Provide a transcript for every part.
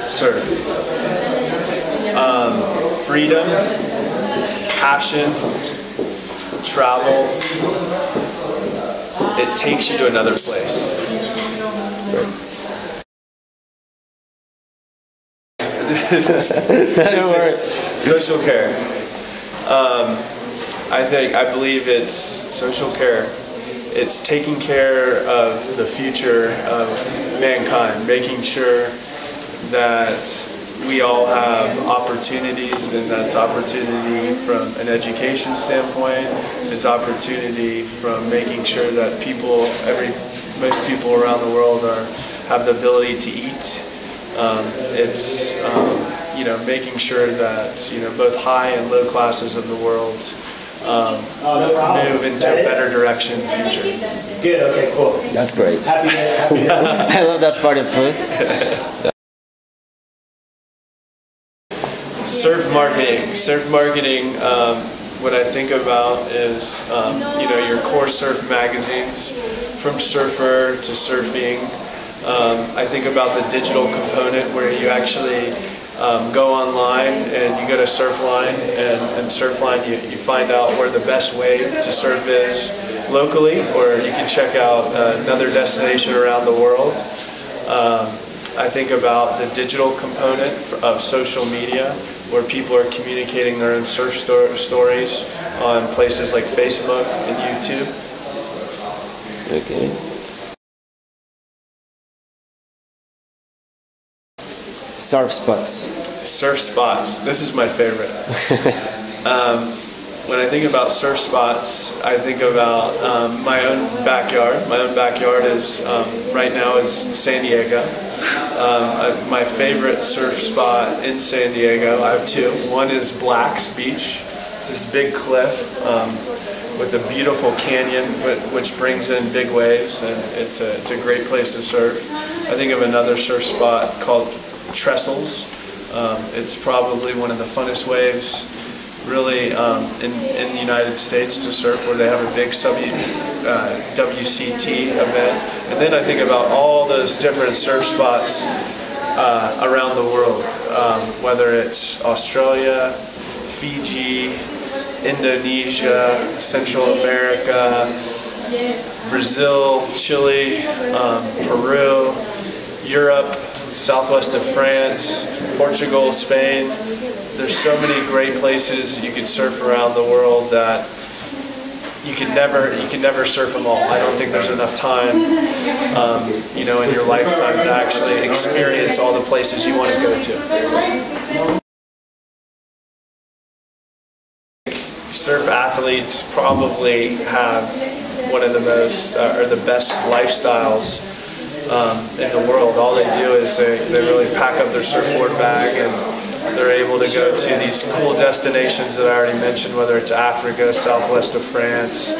surf. Freedom, passion, travel. It takes you to another place. Social care. I believe it's social care. It's taking care of the future of mankind, making sure that we all have opportunities, and that's opportunity from an education standpoint. It's opportunity from making sure that most people around the world have the ability to eat. It's making sure that both high and low classes of the world move into a better direction in the future. Good. Okay. Cool. That's great. Happy day. I love that part of food. Surf marketing. What I think about is your core surf magazines, from Surfer to Surfing. I think about the digital component where you actually go online and you go to Surfline, and Surfline you find out where the best wave to surf is locally, or you can check out another destination around the world. I think about the digital component of social media, where people are communicating their own surf stories on places like Facebook and YouTube. Okay. Surf spots. Surf spots. This is my favorite. When I think about surf spots, I think about my own backyard. My own backyard is right now is San Diego. My favorite surf spot in San Diego, I have two. One is Black's Beach. It's this big cliff with a beautiful canyon, which brings in big waves, and it's a great place to surf. I think of another surf spot called Trestles. It's probably one of the funnest waves really in the United States to surf, where they have a big WCT event. And then I think about all those different surf spots around the world, whether it's Australia, Fiji, Indonesia, Central America, Brazil, Chile, Peru, Europe, southwest of France, Portugal, Spain. There's so many great places you could surf around the world that you can never surf them all. I don't think there's enough time, in your lifetime to actually experience all the places you want to go to. Surf athletes probably have one of the most or the best lifestyles in the world. All they do is they really pack up their surfboard bag, and they're able to go to these cool destinations that I already mentioned, whether it's Africa, southwest of France.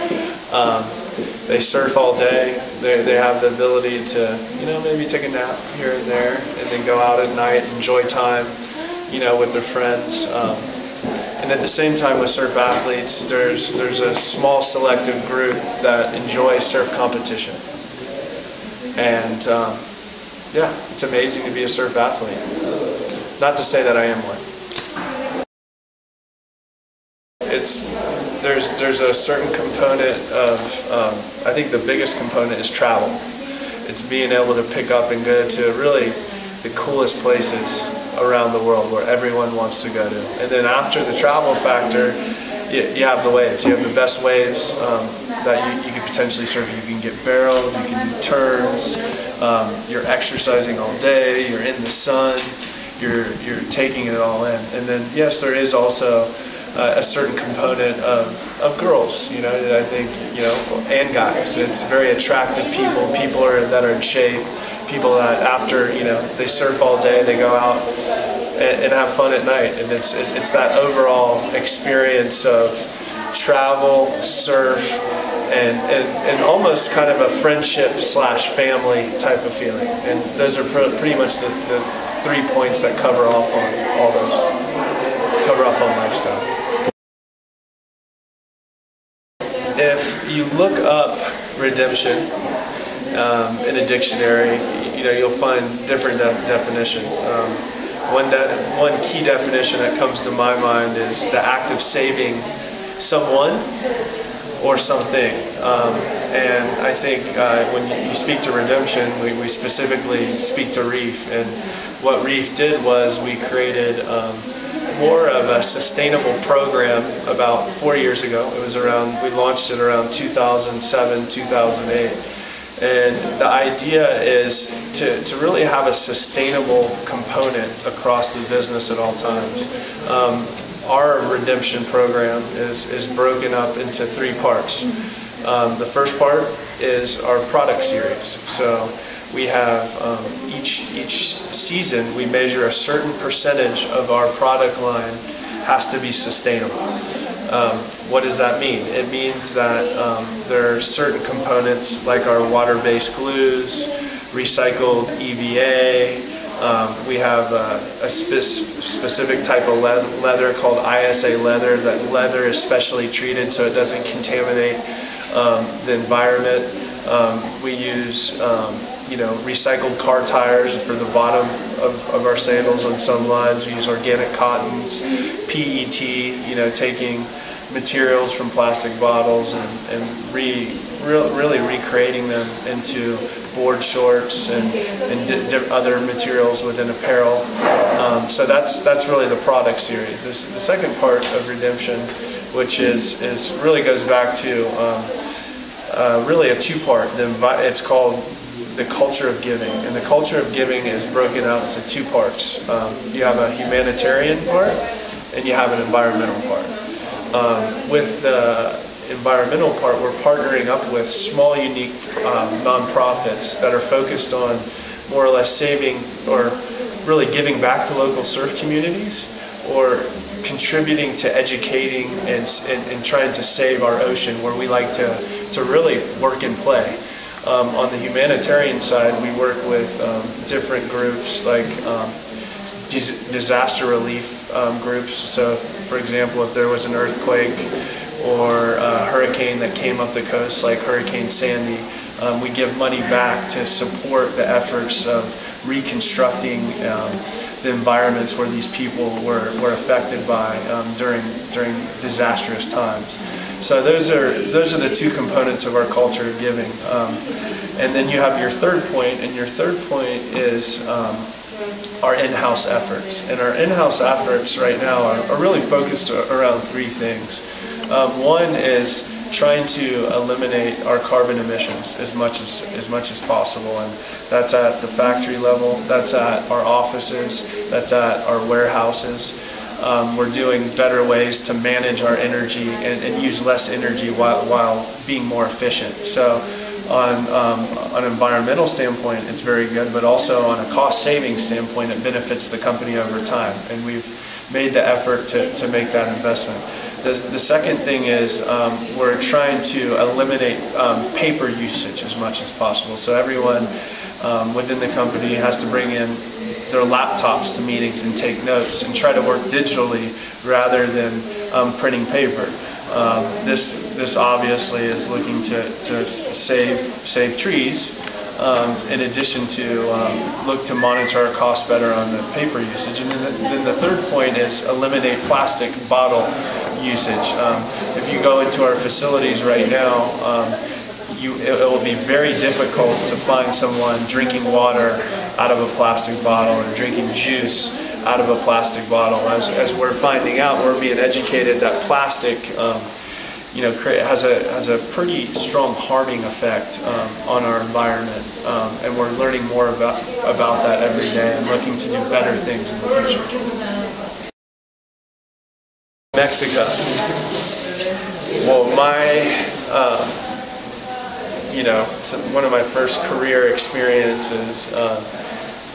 They surf all day. They have the ability to, maybe take a nap here and there, and then go out at night, enjoy time, with their friends. And at the same time, with surf athletes, there's a small selective group that enjoys surf competition. And it's amazing to be a surf athlete. Not to say that I am one. There's a certain component of, I think the biggest component is travel. It's being able to pick up and go to really the coolest places around the world where everyone wants to go to. And then after the travel factor, you have the waves. You have the best waves that you could potentially surf. You can get barreled, you can do turns, you're exercising all day, you're in the sun, you're taking it all in. And then, yes, there is also a certain component of girls, that I think, and guys. It's very attractive people that are in shape, people that after, they surf all day, they go out and have fun at night. And it's that overall experience of travel, surf, and almost kind of a friendship/family type of feeling. And those are pretty much the 3 points that cover off on all those, cover off on lifestyle. If you look up redemption, in a dictionary, you'll find different definitions. One key definition that comes to my mind is the act of saving someone or something. And I think when you speak to redemption, we specifically speak to Reef. And what Reef did was we created more of a sustainable program about 4 years ago. We launched it around 2007, 2008. And the idea is to really have a sustainable component across the business at all times. Our redemption program is broken up into 3 parts. The first part is our product series. So we have each season we measure a certain percentage of our product line has to be sustainable. What does that mean? It means that there are certain components like our water-based glues, recycled EVA. We have a specific type of leather called ISA leather. That leather is specially treated so it doesn't contaminate the environment. We use recycled car tires for the bottom of our sandals on some lines. We use organic cottons, PET, taking materials from plastic bottles and really recreating them into board shorts and other materials within apparel. So that's really the product series. The second part of redemption, which is really goes back to really a 2-part. It's called the culture of giving, and the culture of giving is broken out into 2 parts. You have a humanitarian part and you have an environmental part. With the environmental part, we're partnering up with small, unique nonprofits that are focused on more or less saving or really giving back to local surf communities, or contributing to educating and trying to save our ocean, where we like to really work and play. On the humanitarian side, we work with different groups like disaster relief groups. So, for example, if there was an earthquake or a hurricane that came up the coast, like Hurricane Sandy, we give money back to support the efforts of reconstructing the environments where these people were affected by during disastrous times. So those are the 2 components of our culture of giving. And then you have your third point, and your third point is our in-house efforts. And our in-house efforts right now are really focused around 3 things. One is trying to eliminate our carbon emissions as much as possible, and that's at the factory level, that's at our offices, that's at our warehouses. We're doing better ways to manage our energy and use less energy while being more efficient. So on an environmental standpoint, it's very good, but also on a cost-saving standpoint, it benefits the company over time, and we've made the effort to make that investment. The second thing is we're trying to eliminate paper usage as much as possible. So everyone within the company has to bring in their laptops to meetings and take notes and try to work digitally rather than printing paper. This obviously is looking to save trees, in addition to look to monitor our costs better on the paper usage. And then the third point is eliminate plastic bottle usage. If you go into our facilities right now, it will be very difficult to find someone drinking water out of a plastic bottle or drinking juice out of a plastic bottle. As we're finding out, we're being educated that plastic has a pretty strong harming effect on our environment, and we're learning more about that every day and looking to do better things in the future. Mexico. Well, one of my first career experiences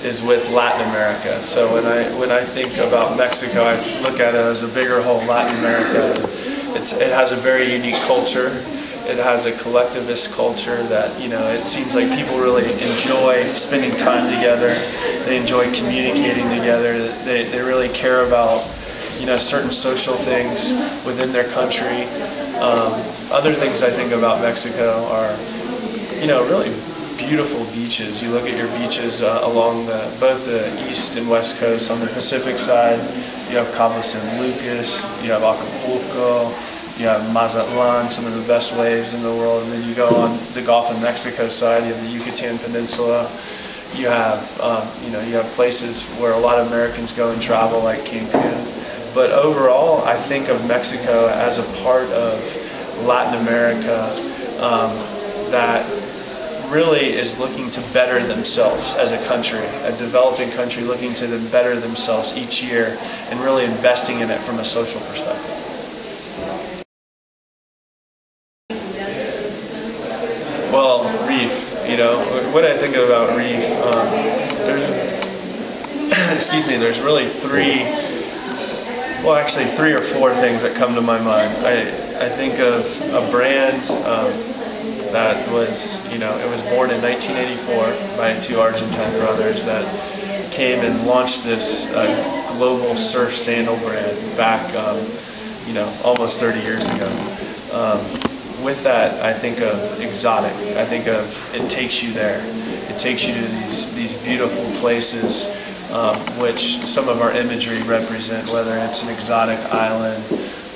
is with Latin America. So when I think about Mexico, I look at it as a bigger whole. Latin America, it has a very unique culture. It has a collectivist culture that, it seems like people really enjoy spending time together. They enjoy communicating together. They really care about certain social things within their country. Other things I think about Mexico are really beautiful beaches. You look at your beaches along both the east and west coast. On the Pacific side, you have Cabo San Lucas, you have Acapulco, you have Mazatlan, some of the best waves in the world, and then you go on the Gulf of Mexico side, you have the Yucatan Peninsula. You have, you have places where a lot of Americans go and travel, like Cancun. But overall, I think of Mexico as a part of Latin America that really is looking to better themselves as a country, a developing country looking to better themselves each year and really investing in it from a social perspective. Well, Reef, what I think about Reef, there's really three or four things that come to my mind. I think of a brand that was, it was born in 1984 by two Argentine brothers that came and launched this global surf sandal brand back, almost 30 years ago. With that, I think of exotic. I think of it takes you there. It takes you to these beautiful places, which some of our imagery represent, whether it's an exotic island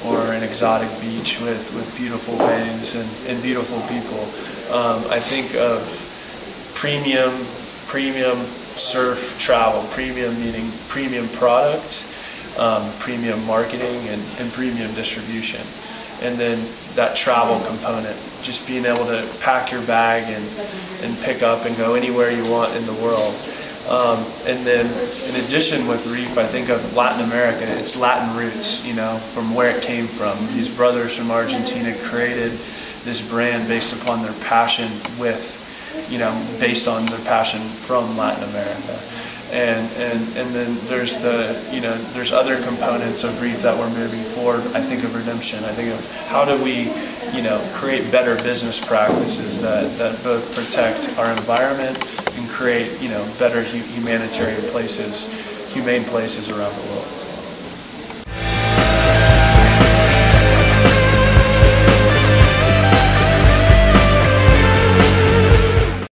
or an exotic beach with beautiful waves and beautiful people. I think of premium surf travel. Premium meaning premium product, premium marketing, and premium distribution. And then that travel component, just being able to pack your bag and pick up and go anywhere you want in the world. And then in addition with Reef, I think of Latin America. It's Latin roots, from where it came from. These brothers from Argentina created this brand based upon their passion based on their passion from Latin America. And then there's there's other components of Reef that we're moving forward. I think of redemption. I think of how do we, create better business practices that both protect our environment and create, better humanitarian places, humane places around the world.